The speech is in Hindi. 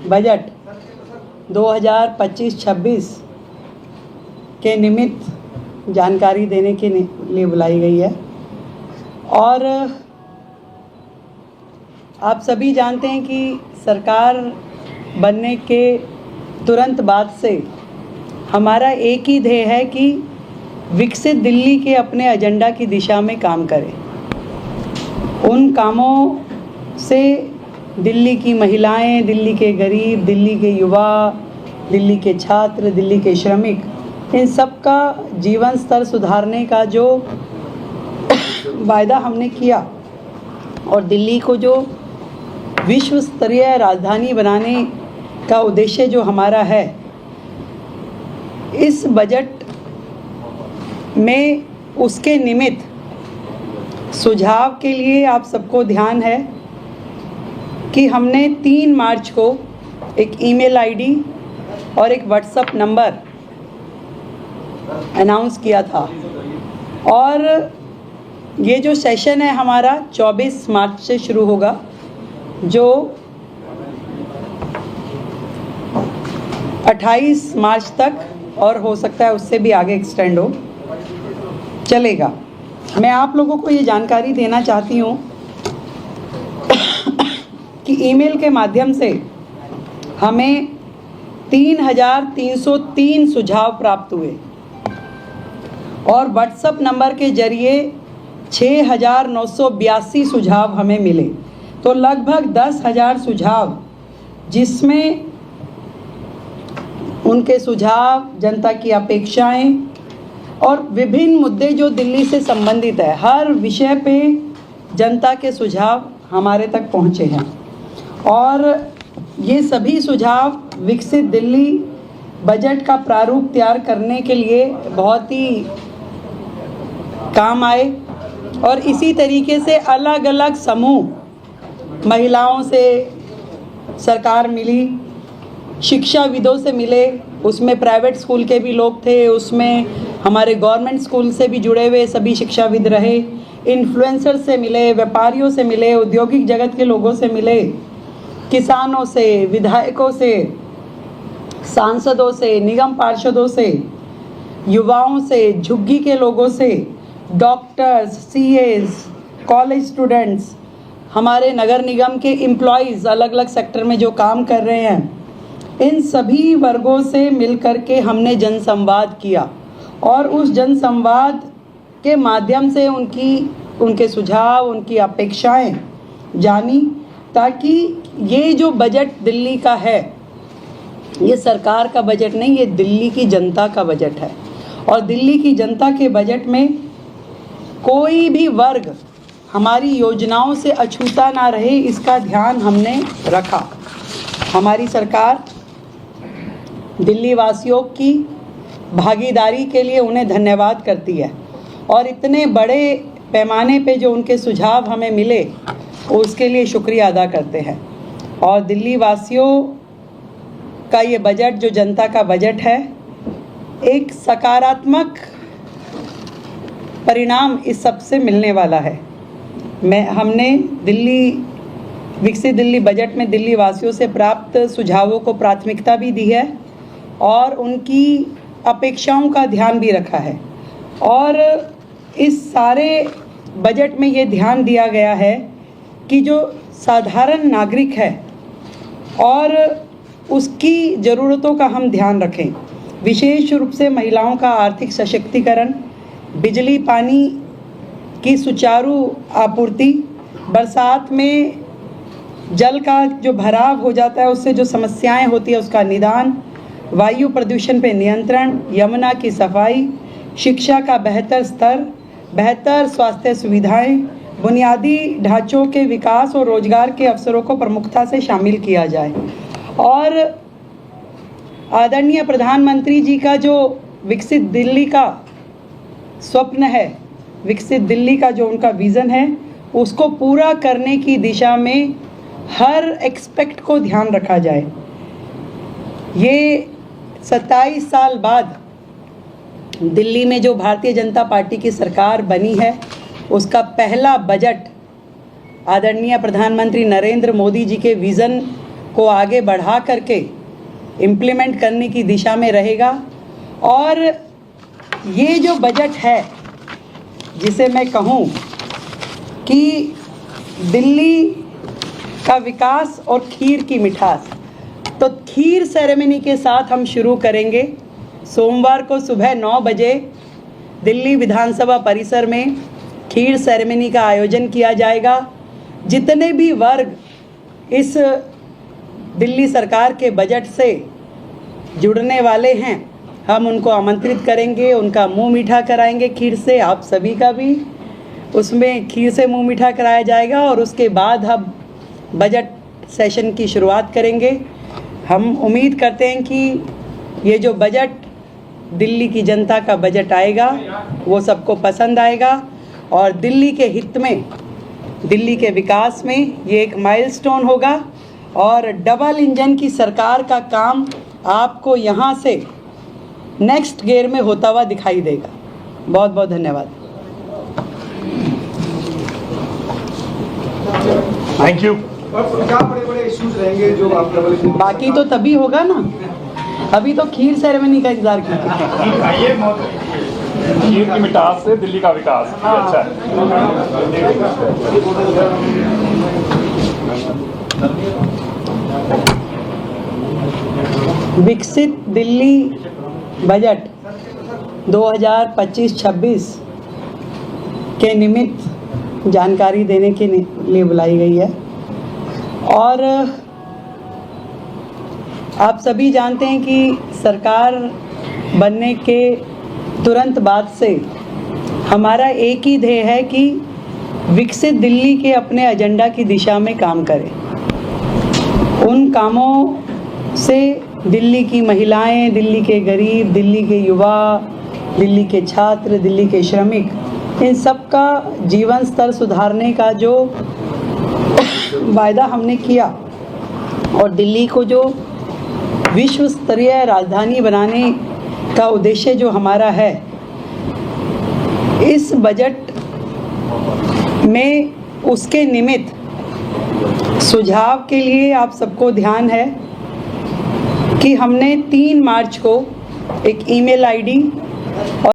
बजट 2025-26 के निमित्त जानकारी देने के लिए बुलाई गई है। और आप सभी जानते हैं कि सरकार बनने के तुरंत बाद से हमारा एक ही ध्येय है कि विकसित दिल्ली के अपने एजेंडा की दिशा में काम करें। उन कामों से दिल्ली की महिलाएं, दिल्ली के गरीब, दिल्ली के युवा, दिल्ली के छात्र, दिल्ली के श्रमिक, इन सब का जीवन स्तर सुधारने का जो वायदा हमने किया और दिल्ली को जो विश्व स्तरीय राजधानी बनाने का उद्देश्य जो हमारा है, इस बजट में उसके निमित्त सुझाव के लिए आप सबको ध्यान है कि हमने 3 मार्च को एक ईमेल आईडी और एक व्हाट्सएप नंबर अनाउंस किया था। और ये जो सेशन है हमारा 24 मार्च से शुरू होगा, जो 28 मार्च तक और हो सकता है उससे भी आगे एक्सटेंड हो चलेगा। मैं आप लोगों को ये जानकारी देना चाहती हूँ कि ईमेल के माध्यम से हमें 3,303 सुझाव प्राप्त हुए और व्हाट्सएप नंबर के जरिए 6,982 सुझाव हमें मिले। तो लगभग 10,000 सुझाव, जिसमें उनके सुझाव, जनता की अपेक्षाएं और विभिन्न मुद्दे जो दिल्ली से संबंधित है, हर विषय पे जनता के सुझाव हमारे तक पहुंचे हैं। और ये सभी सुझाव विकसित दिल्ली बजट का प्रारूप तैयार करने के लिए बहुत ही काम आए। और इसी तरीके से अलग अलग समूह, महिलाओं से सरकार मिली, शिक्षाविदों से मिले, उसमें प्राइवेट स्कूल के भी लोग थे, उसमें हमारे गवर्नमेंट स्कूल से भी जुड़े हुए सभी शिक्षाविद रहे, इन्फ्लुएंसर से मिले, व्यापारियों से मिले, औद्योगिक जगत के लोगों से मिले, किसानों से, विधायकों से, सांसदों से, निगम पार्षदों से, युवाओं से, झुग्गी के लोगों से, डॉक्टर्स, सीएज, कॉलेज स्टूडेंट्स, हमारे नगर निगम के एम्प्लॉयज़ अलग अलग सेक्टर में जो काम कर रहे हैं, इन सभी वर्गों से मिलकर के हमने जनसंवाद किया। और उस जनसंवाद के माध्यम से उनके सुझाव, उनकी अपेक्षाएं जानी, ताकि ये जो बजट दिल्ली का है, ये सरकार का बजट नहीं, ये दिल्ली की जनता का बजट है। और दिल्ली की जनता के बजट में कोई भी वर्ग हमारी योजनाओं से अछूता ना रहे, इसका ध्यान हमने रखा। हमारी सरकार दिल्ली वासियों की भागीदारी के लिए उन्हें धन्यवाद करती है। और इतने बड़े पैमाने पे जो उनके सुझाव हमें मिले, उसके लिए शुक्रिया अदा करते हैं। और दिल्ली वासियों का ये बजट, जो जनता का बजट है, एक सकारात्मक परिणाम इस सब से मिलने वाला है। हमने विकसित दिल्ली बजट में दिल्ली वासियों से प्राप्त सुझावों को प्राथमिकता भी दी है और उनकी अपेक्षाओं का ध्यान भी रखा है। और इस सारे बजट में ये ध्यान दिया गया है कि जो साधारण नागरिक है और उसकी ज़रूरतों का हम ध्यान रखें। विशेष रूप से महिलाओं का आर्थिक सशक्तिकरण, बिजली पानी की सुचारू आपूर्ति, बरसात में जल का जो भराव हो जाता है उससे जो समस्याएं होती है उसका निदान, वायु प्रदूषण पे नियंत्रण, यमुना की सफाई, शिक्षा का बेहतर स्तर, बेहतर स्वास्थ्य सुविधाएं, बुनियादी ढांचों के विकास और रोजगार के अवसरों को प्रमुखता से शामिल किया जाए। और आदरणीय प्रधानमंत्री जी का जो विकसित दिल्ली का स्वप्न है, विकसित दिल्ली का जो उनका विज़न है, उसको पूरा करने की दिशा में हर एक्सपेक्ट को ध्यान रखा जाए। ये 27 साल बाद दिल्ली में जो भारतीय जनता पार्टी की सरकार बनी है, उसका पहला बजट आदरणीय प्रधानमंत्री नरेंद्र मोदी जी के विज़न को आगे बढ़ा करके इम्प्लीमेंट करने की दिशा में रहेगा। और ये जो बजट है, जिसे मैं कहूँ कि दिल्ली का विकास और खीर की मिठास, तो खीर सेरेमनी के साथ हम शुरू करेंगे। सोमवार को सुबह 9 बजे दिल्ली विधानसभा परिसर में खीर सेरेमनी का आयोजन किया जाएगा। जितने भी वर्ग इस दिल्ली सरकार के बजट से जुड़ने वाले हैं, हम उनको आमंत्रित करेंगे, उनका मुंह मीठा कराएंगे खीर से। आप सभी का भी उसमें खीर से मुंह मीठा कराया जाएगा और उसके बाद हम बजट सेशन की शुरुआत करेंगे। हम उम्मीद करते हैं कि ये जो बजट दिल्ली की जनता का बजट आएगा वो सबको पसंद आएगा और दिल्ली के हित में, दिल्ली के विकास में ये एक माइलस्टोन होगा और डबल इंजन की सरकार का काम आपको यहाँ से नेक्स्ट गियर में होता हुआ दिखाई देगा। बहुत बहुत धन्यवाद। Thank you. क्या बड़े-बड़े इश्यूज रहेंगे जो आप डबल इंजन, बाकी तो तभी होगा ना, अभी तो खीर सेरेमनी का इंतजार कीजिए। खीर की मिठास से दिल्ली का विकास, अच्छा है। विकसित दिल्ली बजट 2025-26 के निमित्त जानकारी देने के लिए बुलाई गई है। और आप सभी जानते हैं कि सरकार बनने के तुरंत बाद से हमारा एक ही ध्येय है कि विकसित दिल्ली के अपने एजेंडा की दिशा में काम करें। उन कामों से दिल्ली की महिलाएं, दिल्ली के गरीब, दिल्ली के युवा, दिल्ली के छात्र, दिल्ली के श्रमिक, इन सब का जीवन स्तर सुधारने का जो वायदा हमने किया और दिल्ली को जो विश्व स्तरीय राजधानी बनाने का उद्देश्य जो हमारा है, इस बजट में उसके निमित्त सुझाव के लिए आप सबको ध्यान है कि हमने 3 मार्च को एक ईमेल आईडी और